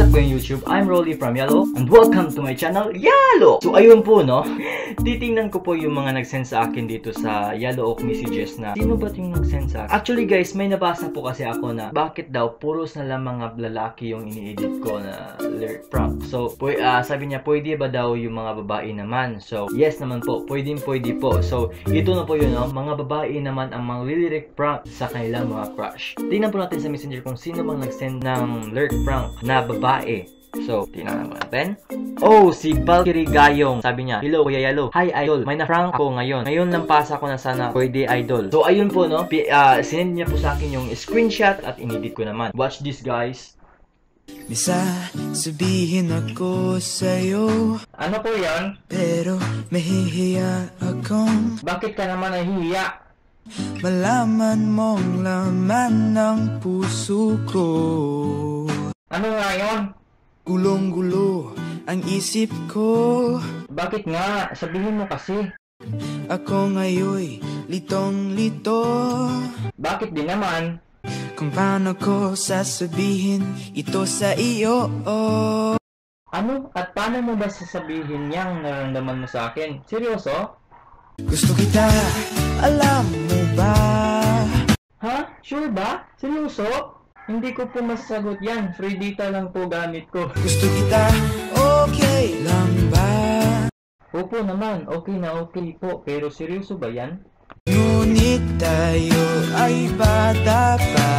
What's up going YouTube? I'm Rolly from Yalo and welcome to my channel, Yalo! So ayun po no, titingnan ko po yung mga nag-send sa akin dito sa Yalo Oak messages na sino ba yung nag-send sa akin? Actually guys, may nabasa po kasi ako na bakit daw puros na lang mga lalaki yung ini-edit ko na lyric prank. So sabi niya, pwede ba daw yung mga babae naman? So yes naman po, pwede po. So ito na po yun no, mga babae naman ang mga lyric prank sa kanilang mga crush. Tingnan po natin sa messenger kung sino bang nag-send ng lyric prank na babae. So, tingnan natin. Oh, si Valkyrie Gayong. Sabi niya, hello Kuya Yalo. Hi Idol. May na-prank ako ngayon. Ngayon lang pasa ko na sana pwede Idol. So, ayun po no. Sinend niya po sa akin yung screenshot at inedit ko naman. Watch this guys. Misa, sabihin ako sa'yo. Ano po yan? Pero mahihiya akong Bakit ka naman nahihiya? malaman mong laman ng puso ko. Ano nga yun? Gulong-gulo ang isip ko. Bakit nga? Sabihin mo kasi. Ako ngayoy litong-lito. Bakit din naman? Kung paano ko sasabihin ito sa iyo. Ano? At paano mo ba sasabihin niyang nararamdaman mo sa akin? Seryoso? Gusto kita, alam mo ba? Ha? Sure ba? Seryoso? Hindi ko po masasagot yan. Free data lang po gamit ko. Gusto kita, okay lang ba? Opo naman, okay na okay po. Pero seryoso ba yan? Ngunit tayo ay bata pa,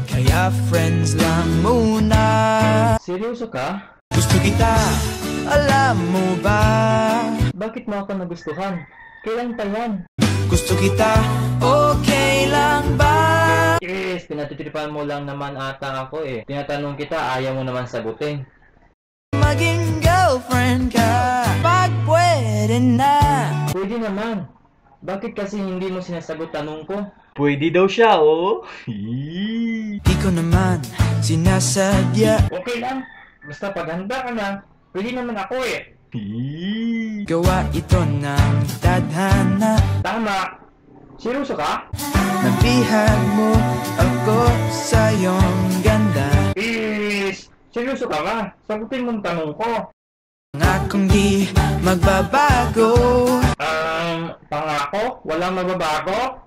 kaya friends lang muna. Seryoso ka? Gusto kita, alam mo ba? Bakit mo ako nagustuhan? Kailan pa yan? Gusto kita, okay lang ba? Yes, pinatutripan mo lang naman ata ako eh. Tinatanong kita, ayaw mo naman sagutin. Maging girlfriend ka, pag pwede na. Pwede naman. Bakit kasi hindi mo sinasagot tanong ko? Pwede daw siya, oh. Di ko naman sinasadya. Okay lang. Basta paghanda ka na. Pwede naman ako eh. Gawa ito ng tadhana. Tama. Seryoso ka? Nabihag mo ako sa iyong ganda. Is, seryoso ka ba? Sagutin mo ang tanong ko. Pangakong di magbabago. Pangako? Walang magbabago?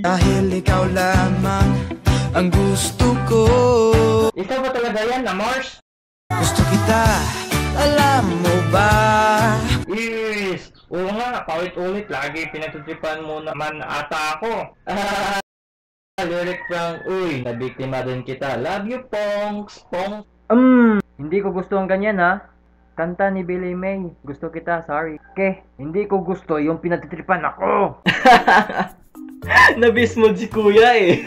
Dahil ikaw lamang ang gusto ko. Ikaw ba talaga yan, Amors? Gusto kita, alam mo ba? Is, oo nga, paulit-ulit. Lagi pinatutripan mo naman ata ako. Lyric prank, uy, nabiktima din kita. Love you, Pongs. Pongs. Hindi ko gusto ang ganyan, ha? Kanta ni Billy May. Gusto kita, sorry. Hindi ko gusto yung pinatutripan ako. Nabismod si Kuya, eh.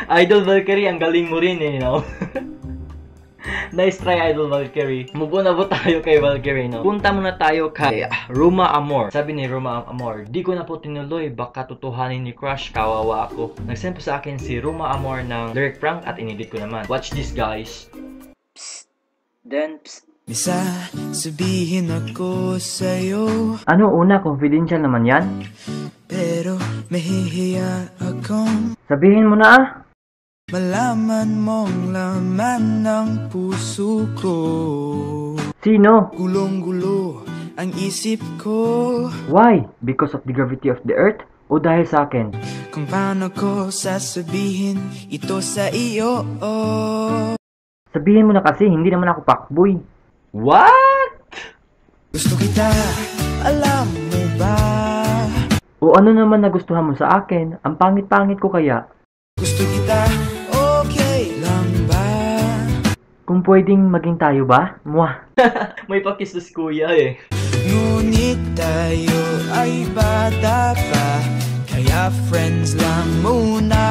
Idol Valkyrie, ang galing mo rin, eh, no? Nice try, Idol Valkyrie. Move on na po tayo kay Valkyrie, no? Punta muna tayo kay Ruma Amor. Sabi ni Ruma Amor, di ko na po tinuloy, baka tutuhanin ni Crush, kawawa ako. Nag-send po sa akin si Ruma Amor ng lyric prank at inedit ko naman. Watch this, guys. Psst. Then, psst. Misa, sabihin ako sa'yo. Ano una, confidential naman yan? Pero mahihiya akong Sabihin mo na ah. malaman mong laman ng puso ko. Sino? Gulong-gulo ang isip ko. Why? Because of the gravity of the earth? O dahil sa akin? Kung paano ko sasabihin ito sa iyo. Sabihin mo na kasi, hindi naman ako fuckboy. What? Gusto kita, alam mo ba? O ano naman nagustuhan mo sa akin? Ang pangit-pangit ko kaya? Gusto kita, okay lang ba? Kung pwedeng maging tayo ba? Mwah! May pakis si Kuya eh. Ngunit tayo ay bata pa, kaya friends lang muna.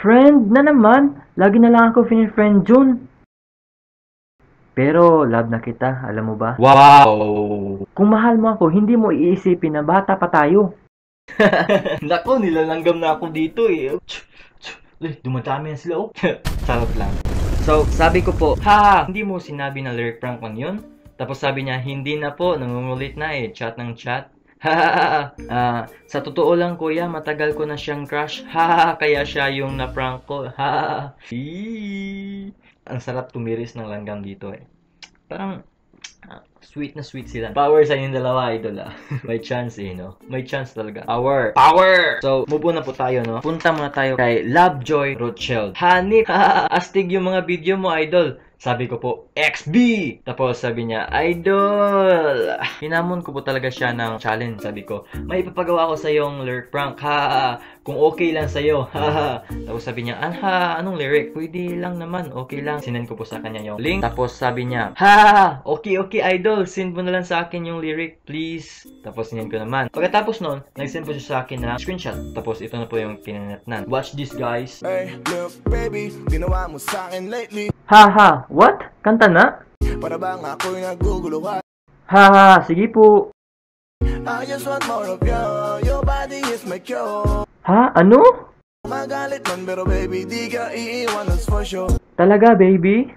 Friend na naman! Lagi na lang ako friend June. Pero love na kita, alam mo ba? Wow! Kung mahal mo ako, hindi mo iisipin na bata pa tayo. Nako, nilalanggam na ako dito eh. Dumadami na sila oh. Charot lang. So, sabi ko po, hindi mo sinabi na lyric prank lang yun? Tapos sabi niya, hindi na po, nangungulit na eh, chat ng chat. Sa totoo lang kuya, matagal ko na siyang crush. Kaya siya yung na-prank ko. Ang sarap tumiris ng langgam dito eh. Parang sweet na sweet sila. Power sa inyong dalawa, idol ah. May chance eh, no? May chance talaga. Power! Power! So, move on na po tayo, no? Punta muna tayo kay Lovejoy Rothschild. Hanip! Astig yung mga video mo, idol. Sabi ko po, XB! Tapos sabi niya, idol! Hinamon ko po talaga siya ng challenge. Sabi ko, may ipapagawa ko sa yung lyric prank. Kung okay lang sa'yo. Tapos sabi niya, anong lyric? Pwede lang naman, okay lang. Sinend ko po sa kanya yung link. Tapos sabi niya, okay, idol. Send mo na lang sa akin yung lyric, please. Tapos sinend ko naman. Pagkatapos nun, nag-send po siya sa akin na screenshot. Tapos ito na po yung pinanatnan. Watch this, guys. Hey, look, baby, ginawa mo sa akin lately. What? Kanta na? Para bang ako'y naguguluhan. Sige po. I just want more of you. Your body is my cure. Ano? Magalit man pero baby, di ka iiwan, that's for sure. Talaga, baby?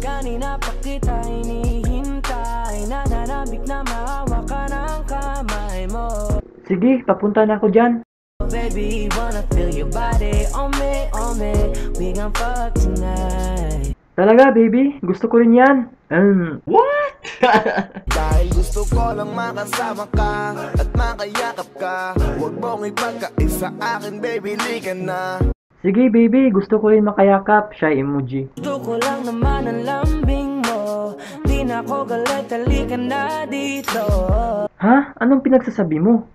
Kanina pa kita hinihintay. Nananabik na mahawak ka ng kamay mo. Sige, papunta na ako dyan. Baby, wanna feel your body on me. We gon' fuck tonight. Talaga, baby? Gusto ko rin yan. What? Dahil gusto ko lang makasama ka at makayakap ka. Huwag mong ipagkaisa akin, baby, lika na. Sige, baby. Gusto ko rin makayakap. Shy emoji. Gusto ko lang naman ang lambing mo. Di na ako galit, halika na dito. Anong pinagsasabi mo?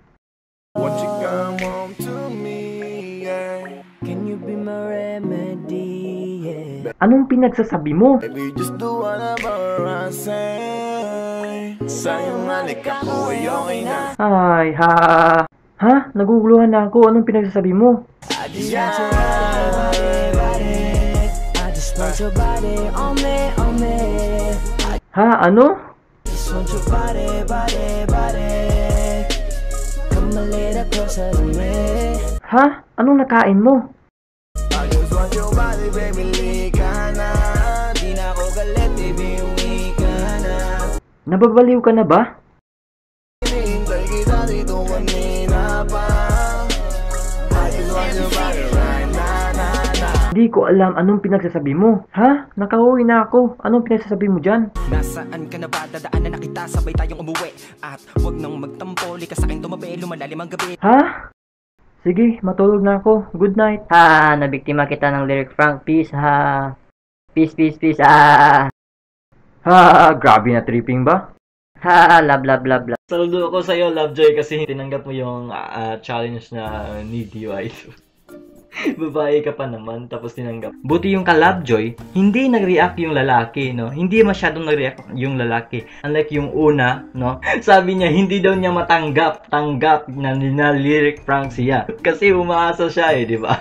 Won't you come home to me, yeah. Can you be my remedy, yeah. Anong pinagsasabi mo? Baby, just do whatever I say. Sa'yong halik ako ay okay na. Ay, naguguluhan na ako. Anong pinagsasabi mo? I just want your body. I just want your body on me. Ano? I just want your body. Come a little closer to me. Anong nakain mo? I just want your body, baby, lika na. Di na ako galit, baby, uwi ka na. Nababaliw ka na ba? Hinihintay kita dito kanina pa. I just want your body right na. Di ko alam anong pinagsasabi mo. Nakauwi na ako. Anong pinagsasabi mo dyan? Nasaan ka na ba? Dadaanan na kita, sabay tayong umuwi. At wag nang magtampo, likas sa'kin tumabi, lumalalim ang gabi. Sige, matulog na ako. Good night. Nabiktima kita ng lyric prank. Peace, Peace. Grabe na tripping ba? Love. Saludo ako sa'yo, Lovejoy, kasi tinanggap mo yung challenge na need you, idol. Babae ka pa naman, tapos tinanggap. Buti yung ka-Lovejoy, hindi nag-react yung lalaki, no? Hindi masyadong nag-react yung lalaki. Unlike yung una, no? Sabi niya, hindi daw niya tanggap na lyric prank siya. Kasi umaasa siya di ba?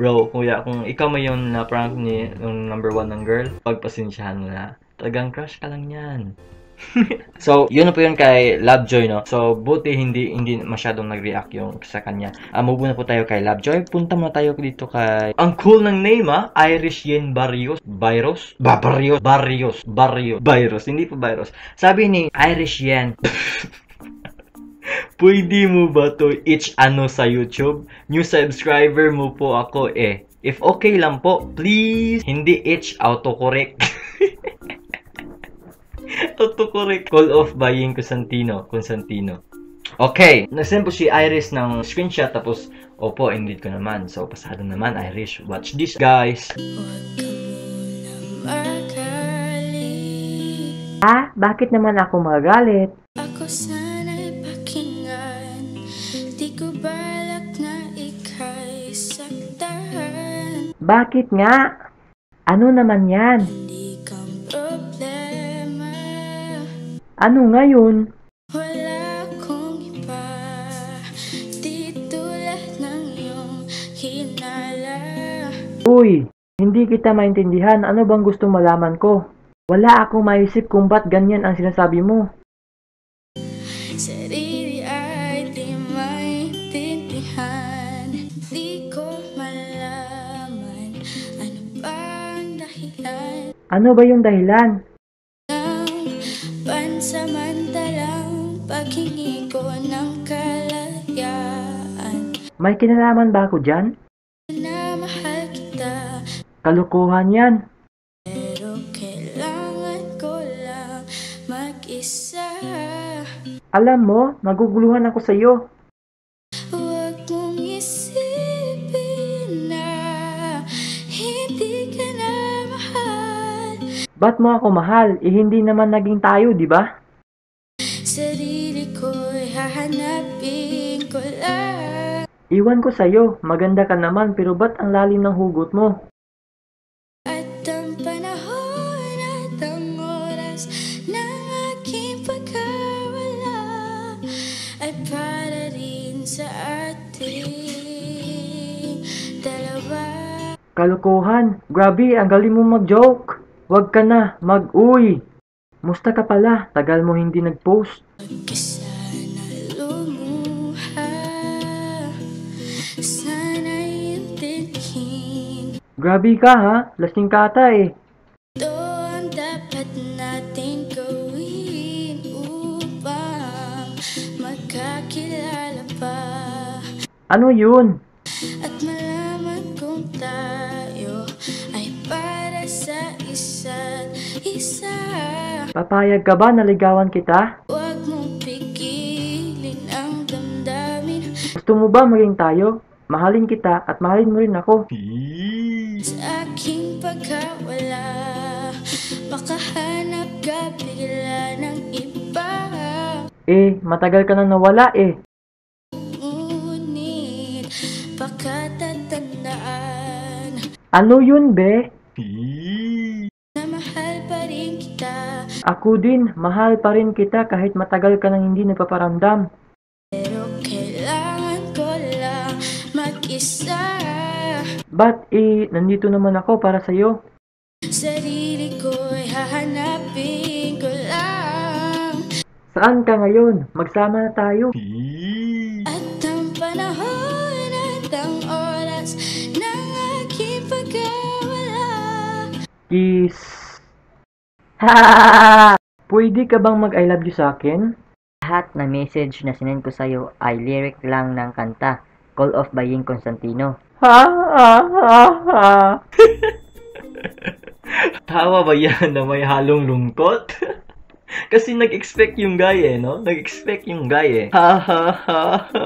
Bro, kuya, kung ikaw may yung na-prank ni yung number 1 ng girl, pagpasensyahan mo na. Talagang crush ka lang yan. So, yun na po yun kay Lovejoy, no? So, buti hindi masyadong nag-react yung sa kanya. Move na po tayo kay Lovejoy. Punta muna tayo dito kay... Ang cool ng name, Irish Yen Barrios. Barrios. Hindi po Barrios. Sabi ni Irish Yen... Pwede mo ba to ano sa YouTube? New subscriber mo po ako If okay lang po, please. Hindi autocorrect. Autocorrect. Call off buying Constantino. Okay. Nasend po si Iris ng screenshot. Tapos, opo, indeed ko naman. So, pasado naman, Irish. Watch this, guys. Bakit naman ako magalit? Ako sana'y pakinggan. Di ko balak na ika'y saktan. Bakit nga? Ano naman yan? Hindi kang problema. Ano ngayon? Wala akong iba. Di tulad ng iyong hinala. Uy, hindi kita maintindihan. Ano bang gusto malaman ko? Wala akong maisip kung ba't ganyan ang sinasabi mo. Sarili ay di maintindihan. Di ko malaman. Ano bang dahilan? Ano ba yung dahilan? Pansamantalang paghingi ko ng May kinalaman ba ako dyan? na mahal kita. Kalokohan yan. Pero kailangan ko lang mag-isa. Alam mo, naguguluhan ako sa'yo. Huwag mong isipin na hindi ka na mahal. Ba't mo ako mahal? Hindi naman naging tayo, di ba? Sarili ko'y hahanapin ko lang. Iwan ko sa'yo. Maganda ka naman, pero ba't ang lalim ng hugot mo? At ang panahon at ang oras ng aking pagkawala ay para rin sa ating dalawa. Kalokohan. Grabe, ang galing mo mag-joke. Huwag ka na, mag-uy. Musta ka pala? Tagal mo hindi nag-post. Mag-isa na lumuha. Sana'y intindihin. Grabe ka ha, lasing ka ata eh. Ito ang dapat natin gawin upang magkakilala pa. Ano yun? At malaman kung tayo ay para sa isa't isa. Papayag ka ba naligawan kita? Huwag mong pigilin ang damdamin Gusto mo ba maging tayo? Mahalin kita at mahalin mo rin ako. sa aking pagkawala. Makahanap ka bigla ng iba. Eh, matagal ka nang nawala eh. Ngunit pagkatatandaan Ano yun be? na mahal pa rin kita. Ako din, mahal pa rin kita kahit matagal ka nang hindi nagpaparamdam. Pero kailangan ko lang mag-isa. Ba't nandito naman ako para sa'yo? Sarili ko'y hahanapin ko lang. Saan ka ngayon? Magsama na tayo. At ang panahon at ang oras ng aking pagkawala. Kiss. Ha! Pwede ka bang mag-I love you sa akin? Lahat na message na sinend ko sa'yo ay lyric lang ng kanta, Call of Baying Constantino. Ha? Tawa ba yan na may halong lungkot? Kasi nag-expect yung guy eh, no? Nag-expect yung guy eh. Ha ha ha ha.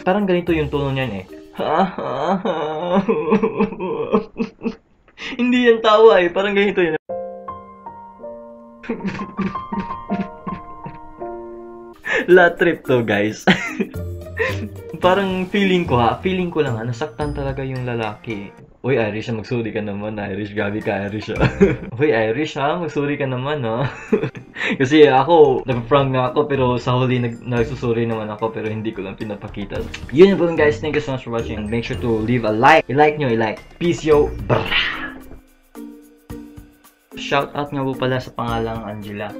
Parang ganito yung tono niyan eh. Ha ha ha. Hindi yan tawa eh. Parang ganito yun. La trip to guys. Parang feeling ko lang nasaktan talaga yung lalaki. Uy, Irish, magsuri ka naman, Irish. Gabi ka, Irish. Uy, Irish, magsuri ka naman, Kasi ako, nag-prank nga ako, pero sa huli, nagsusuri naman ako, pero hindi ko lang pinapakita. Yun yung po guys. Thank you so much for watching. Make sure to leave a like. I-like nyo, i-like. Peace, yo. Brrrr. Shout out nga po pala sa pangalang Angela.